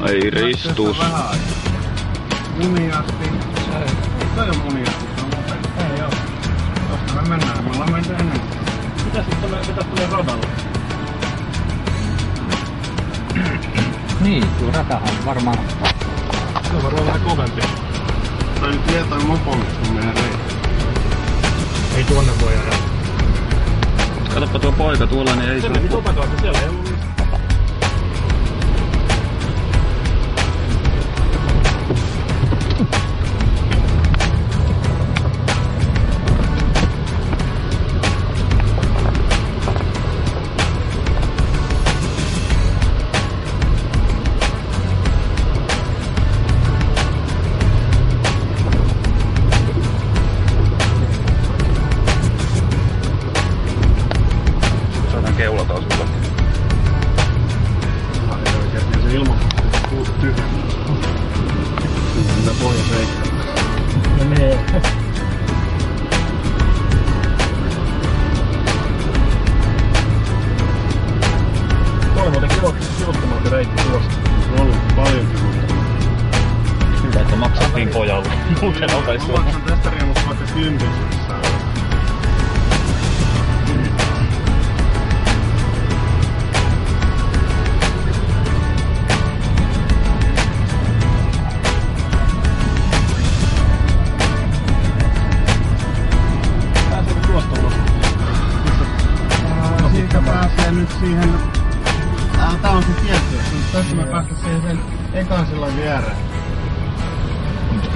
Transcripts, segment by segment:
Ei ristus. Muniasti. Toi on muniasti. Ei oo. Tosta me mennään. Me ollaan menty ennen. Mitä sitten pitäis tulee radalle? Niin, tuo ratahan varmaan. Se on varmaan vähän kovempi. Toi nyt vie toi mopollista meidän reitti. Ei tuonne voi ajaa. Katsoppa tuo poika tuolla, niin ei se meni tota kautta, siellä ei ollut mistä. keula taas sulla. Se ilmoittaa tyhjä. Mitä pohjaseikkaa. Menee. Toi on muuten kilottomampi reitti tuosta. Se on ollut paljon kilottomampi. Hyvä, että maksattiin pojalle. Muuten oltais Mä maksan tästä riemusta vaikka 10 sisään. Siitä pääsee nyt siihen... Tää on se tietty. Tässä me päästä siihen sen ekan sillan viereen.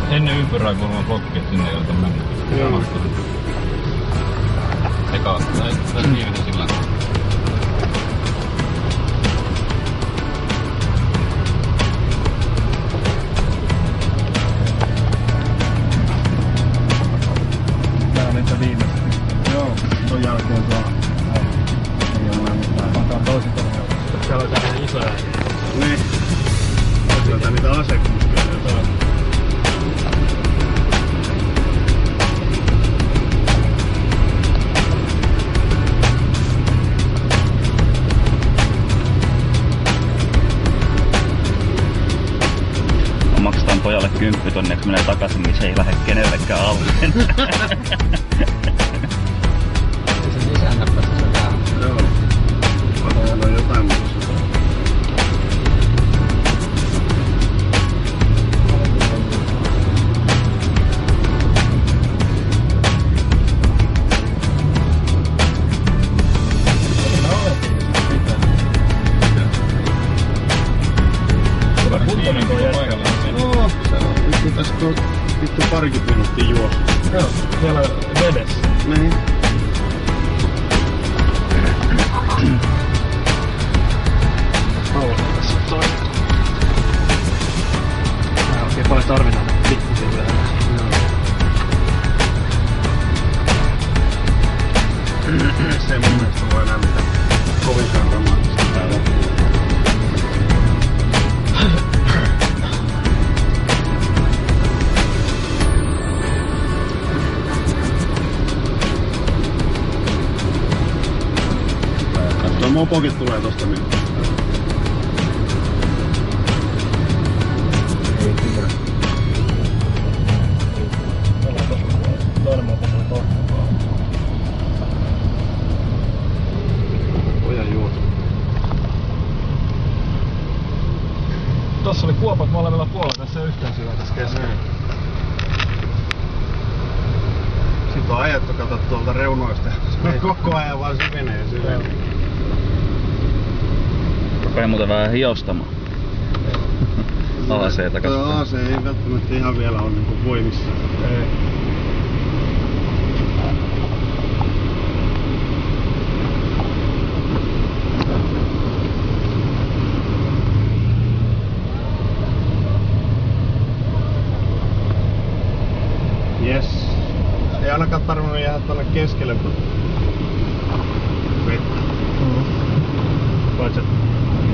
Ennen ympyrää kuulemma blokki, et sinne ei ota mennä. Joo. Eka, tai viimeinen sillä. Tää on niitä viimeistä. Joo, ton jälkeen saa. Ei oo enää mitään. Antaa toisin tuonne. Täällä on tämmönen iso ääni. Niin. Kyllä niitä asekuskeja. Maksetaan pojalle 10 tonne, kun menee takaisin, niin se ei lähde kenellekään alle. Se isännäpästä se vähän. Joo. Varmaan on jotain muuta. Kuntoinen tuo paikalla. No, se on. Nyt tässä on vittu parikymmentä minuuttia juossa. Joo, siellä vedessä. Niin. Kauan tässä toi. Tää oikein paljon tarvitaan pikkusia vielä. Se ei mun mielestä voi enää mitään kovinkaan dramaattista täällä. Tuo mopokin tulee tosta niin. Ei kyllä. Ollaan tossa toinen mopo tuli toinen. Pojan juotu. Tossa oli kuopat molemmilla puolella, tässä ei yhtään syvää tässä keskellä. Sitten on ajettu, kato tuolta reunoista. Se koko ajan vaan se menee syvään. Rupeaa muuten vähän hiostamaan. AC-tä Tuo katsotaan. AC ei välttämättä ihan vielä ole niinku voimissa. Ei. Yes. Ei ainakaan tarvinnut jäädä tonne keskelle vettä. Paitsi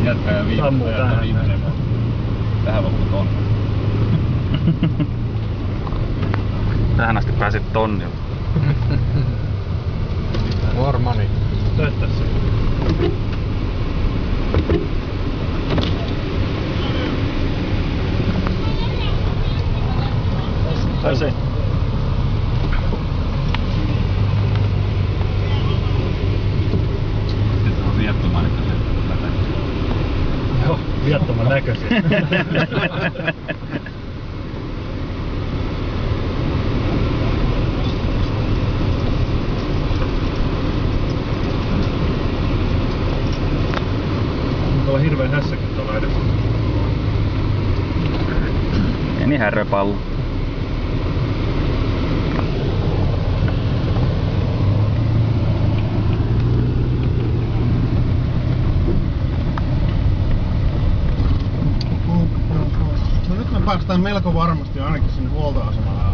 Jätkää sammuu tähän. viimeinen. Tähän loppu tonne. Tähän asti pääsit tonnilla. More money. Tästä se. That's it. Nyt on viattoman näköisiä. Joo, viattoman näköisiä. Tuolla hirveen hässäkin tuolla edessä. Pieni häröpallo. No nyt me päästään melko varmasti ainakin sinne huoltoasemalle